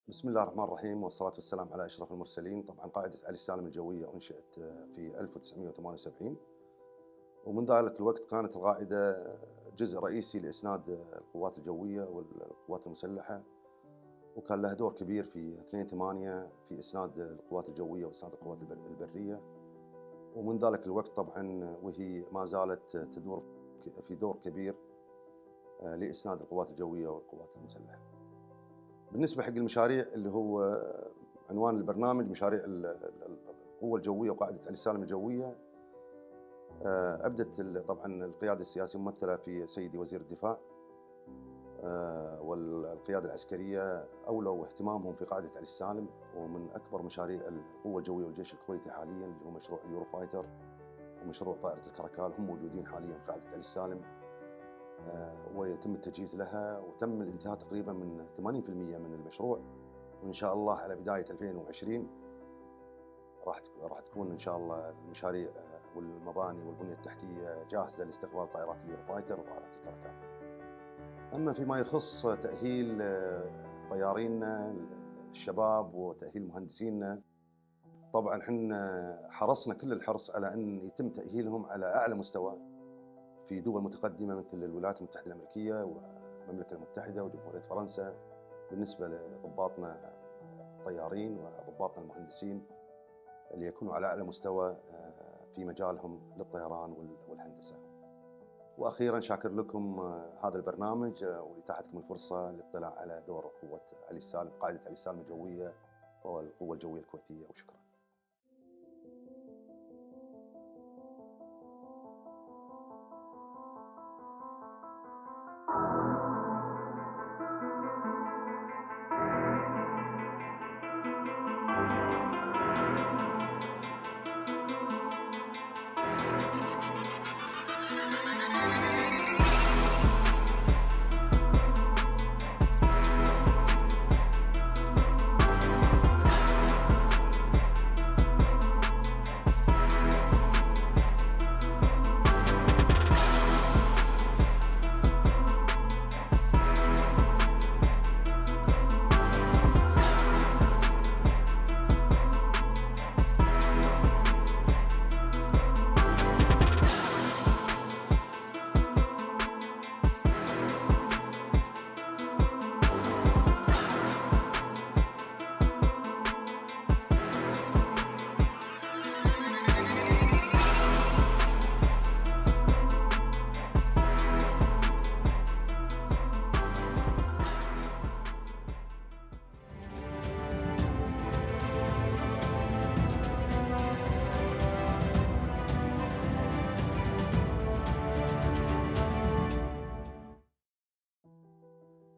بسم الله الرحمن الرحيم والصلاة والسلام على أشرف المرسلين. طبعا قاعدة علي السالم الجوية أنشئت في 1978، ومن ذلك الوقت كانت القاعدة جزء رئيسي لإسناد القوات الجوية والقوات المسلحة، وكان لها دور كبير في 2/8 في إسناد القوات الجوية وإسناد القوات البرية. ومن ذلك الوقت طبعا وهي ما زالت تدور في دور كبير لإسناد القوات الجوية والقوات المسلحة. بالنسبة حق المشاريع اللي هو عنوان البرنامج مشاريع القوة الجوية وقاعدة علي السالم الجوية، أبدت طبعا القيادة السياسية ممثلة في سيدي وزير الدفاع، والقيادة العسكرية أولوا اهتمامهم في قاعدة علي السالم. ومن أكبر مشاريع القوة الجوية والجيش الكويتي حاليا اللي هو مشروع اليورو فايتر ومشروع طائرة الكركال، هم موجودين حاليا في قاعدة علي السالم، ويتم التجهيز لها، وتم الانتهاء تقريبا من 80% من المشروع، وإن شاء الله على بداية 2020 راح تكون إن شاء الله المشاريع والمباني والبنية التحتية جاهزة لاستقبال طائرات اليورو فايتر وطائرات الكركال. أما فيما يخص تأهيل طيارينا الشباب وتأهيل مهندسينا، طبعا احنا حرصنا كل الحرص على أن يتم تأهيلهم على أعلى مستوى في دول متقدمة مثل الولايات المتحدة الأمريكية والمملكة المتحدة وجمهورية فرنسا، بالنسبة لضباطنا الطيارين وضباطنا المهندسين اللي يكونوا على أعلى مستوى في مجالهم للطيران والهندسة. وأخيرا شاكر لكم هذا البرنامج وإتاحتكم الفرصة للاطلاع على دور قوة علي السالم، قاعدة علي السالم الجوية والقوة الجوية الكويتية، وشكرا.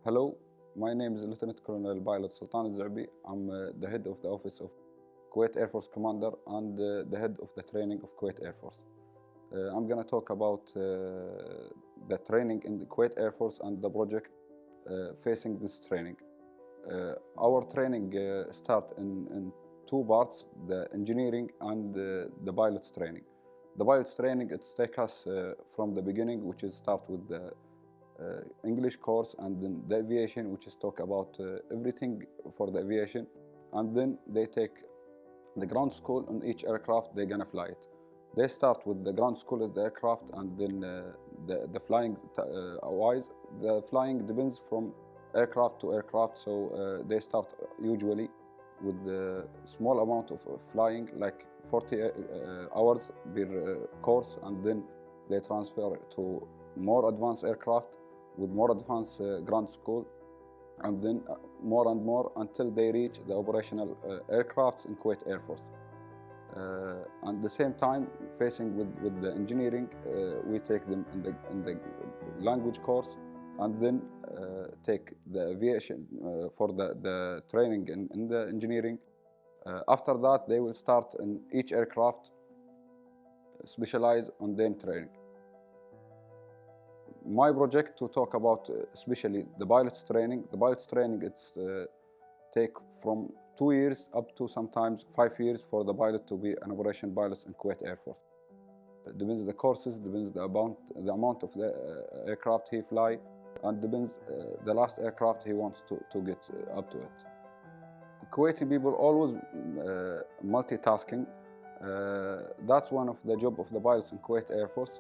Hello, my name is Lieutenant Colonel Pilot Sultan Al-Za'bi. I'm the head of the office of Kuwait Air Force Commander and the head of the training of Kuwait Air Force. I'm going to talk about the training in the Kuwait Air Force and the project facing this training. Our training starts in two parts, the engineering and the pilot's training. The pilot's training, it takes us from the beginning, which is start with the English course, and then the aviation, which is talk about everything for the aviation, and then they take the ground school on each aircraft they're gonna fly it. They start with the ground school of the aircraft, and then the flying wise, the flying depends from aircraft to aircraft, so they start usually with the small amount of flying, like 40 hours per course, and then they transfer to more advanced aircraft with more advanced ground school, and then more and more until they reach the operational aircrafts in Kuwait Air Force. At the same time, facing with the engineering, we take them in the language course, and then take the aviation for the training in the engineering. After that, they will start in each aircraft, specialize on their training. My project to talk about especially the pilot's training. The pilot's training, it's take from 2 years up to sometimes 5 years for the pilot to be an operation pilot in Kuwait Air Force. It depends the courses, depends the amount of the aircraft he fly, and depends the last aircraft he wants to get up to it. Kuwaiti people always multitasking. That's one of the job of the pilots in Kuwait Air Force.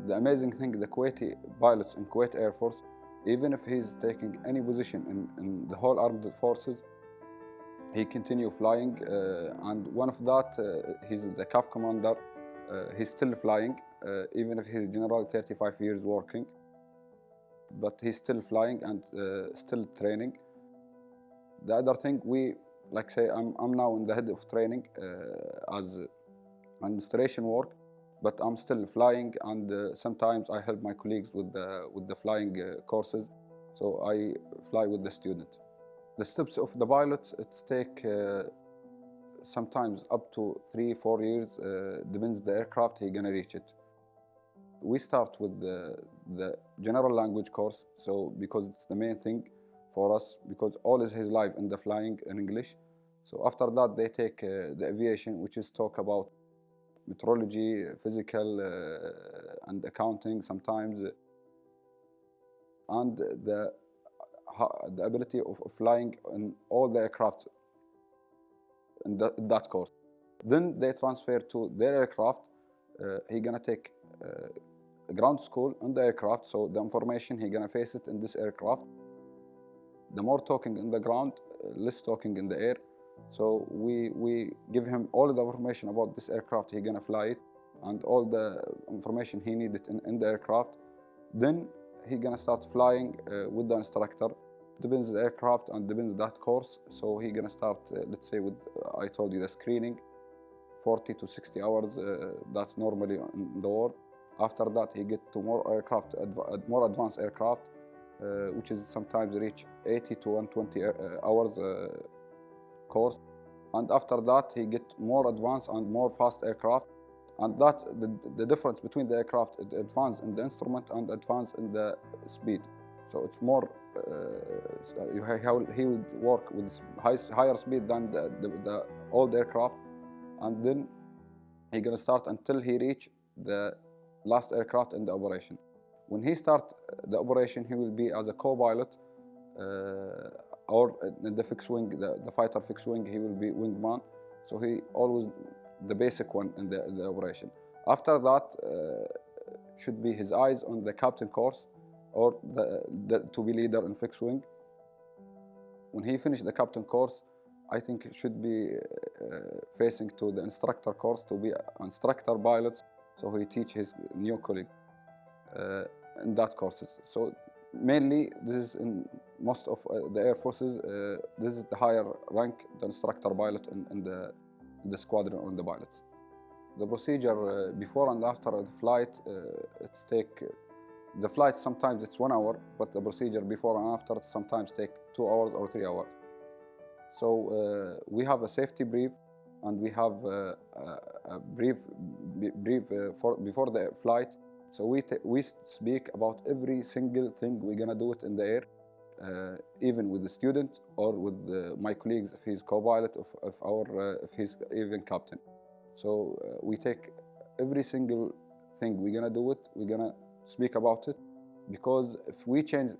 The amazing thing, the Kuwaiti pilots in Kuwait Air Force, even if he's taking any position in the whole armed forces, he continue flying, and one of that, he's the CAF commander. He's still flying, even if he's general 35 years working, but he's still flying and still training. The other thing, like say, I'm now in the head of training as administration work, but I'm still flying, and sometimes I help my colleagues with the flying courses, so I fly with the student. The steps of the pilot, it's take sometimes up to 3-4 years, depends the aircraft he gonna reach it. We start with the general language course, so because it's the main thing for us, because all is his life in the flying in English. So after that they take the aviation, which is talk about meteorology, physical, and accounting sometimes, and the ability of flying in all the aircraft in that course. Then they transfer to their aircraft. He gonna take ground school on the aircraft, so the information he gonna face it in this aircraft. The more talking in the ground, less talking in the air. So we give him all the information about this aircraft he gonna fly it, and all the information he needed in the aircraft. Then he gonna start flying with the instructor. Depends the aircraft and depends that course. So he gonna start, let's say, with I told you the screening, 40 to 60 hours. That's normally in the war. After that, he get to more aircraft, more advanced aircraft, which is sometimes reach 80 to 120 hours course. And after that, he get more advanced and more fast aircraft. And that the difference between the aircraft, advance in the instrument and advance in the speed. So it's more, he will work with higher speed than the old aircraft, and then he gonna start until he reach the last aircraft in the operation. When he start the operation, he will be as a co-pilot, or in the fixed wing, the fighter fixed wing, he will be wingman. So he always the basic one in the operation. After that, should be his eyes on the captain course, or to be leader in fixed wing. When he finished the captain course, I think it should be facing to the instructor course to be instructor pilot. So he teach his new colleague in that courses. So mainly this is in most of the air forces. This is the higher rank, the instructor pilot in the squadron or the pilots. The procedure before and after the flight, it's take the flight sometimes it's 1 hour, but the procedure before and after sometimes take 2 hours or 3 hours. So we have a safety brief, and we have a brief before the flight. So we speak about every single thing we're gonna do it in the air, even with the student or with my colleagues if he's co-pilot, if he's even captain. So we take every single thing we're gonna do it. We're gonna speak about it, because if we change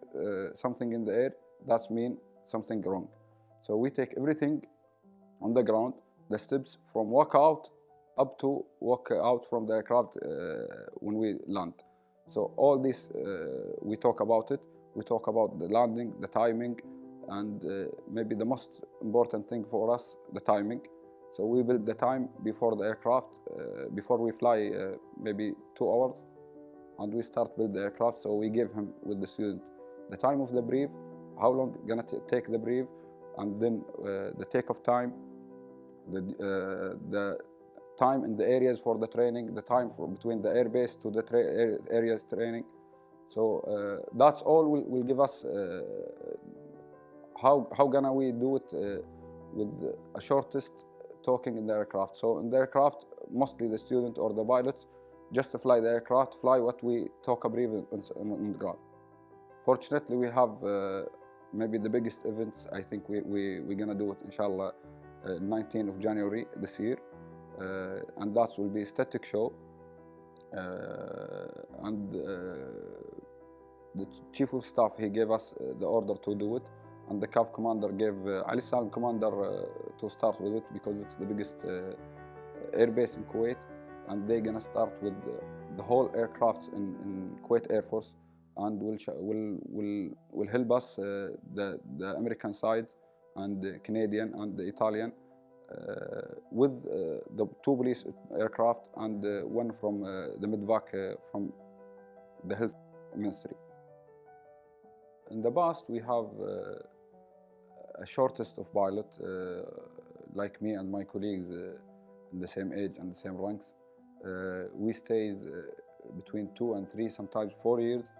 something in the air, that means something wrong. So we take everything on the ground, the steps from walk out up to walk out from the aircraft when we land. So all this we talk about it. We talk about the landing, the timing, and maybe the most important thing for us, the timing. So we build the time before the aircraft, before we fly, maybe 2 hours, and we start build the aircraft. So we give him with the student the time of the brief, how long gonna take the brief, and then the takeoff time, the time in the areas for the training, the time between the airbase to the areas training. So that's all will give us how gonna we do it with a shortest talking in the aircraft. So in the aircraft, mostly the student or the pilots just to fly the aircraft, fly what we talk a brief on the ground. Fortunately, we have maybe the biggest events. I think we're gonna do it, inshallah, 19th of January this year, and that will be a static show. And the chief of staff, he gave us the order to do it, and the CAF commander gave Ali Salim commander to start with it because it's the biggest air base in Kuwait, and they're gonna start with the whole aircrafts in Kuwait Air Force, and will help us the American sides and the Canadian and the Italian with the 2 police aircraft and one from the MedVac from the health ministry. In the past, we have a shortest of pilot, like me and my colleagues in the same age and the same ranks. We stay between 2 and 3, sometimes 4 years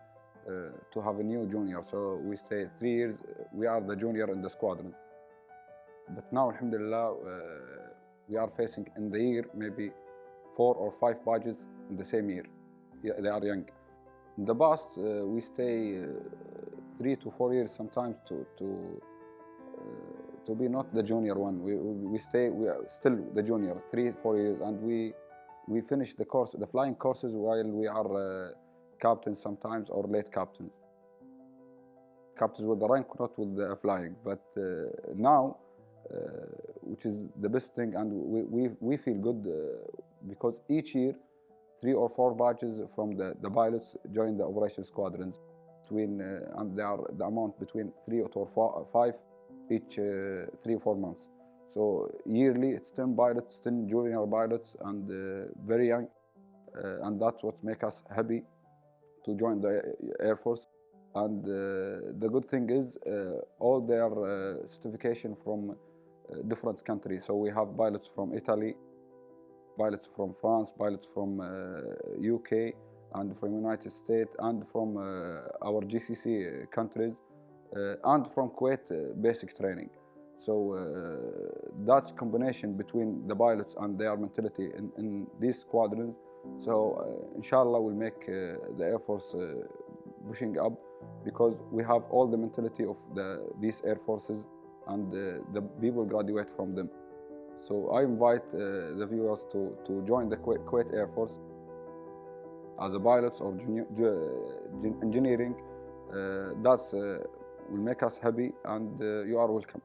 to have a new junior. So we stay 3 years, we are the junior in the squadron. But now, alhamdulillah, we are facing in the year maybe 4 or 5 badges in the same year. Yeah, they are young. In the past, we stay 3 to 4 years sometimes to be not the junior one. We are still the junior 3-4 years, and we finish the course, the flying courses, while we are captains sometimes or late captains. Captains with the rank, not with the flying. But now, which is the best thing, and we feel good because each year 3 or 4 batches from the pilots join the operation squadrons. And they are the amount between 3 or 5 each 3 or 4 months. So yearly it's 10 pilots, 10 junior pilots, and very young, and that's what makes us happy to join the Air Force. And the good thing is all their certification from different countries. So we have pilots from Italy, pilots from France, pilots from UK, and from United States, and from our GCC countries, and from Kuwait basic training. So that combination between the pilots and their mentality in these squadrons, so inshallah will make the Air Force pushing up, because we have all the mentality of these Air Forces, and the people graduate from them. So I invite the viewers to join the Kuwait Air Force as a pilots or engineering. That's will make us happy, and you are welcome.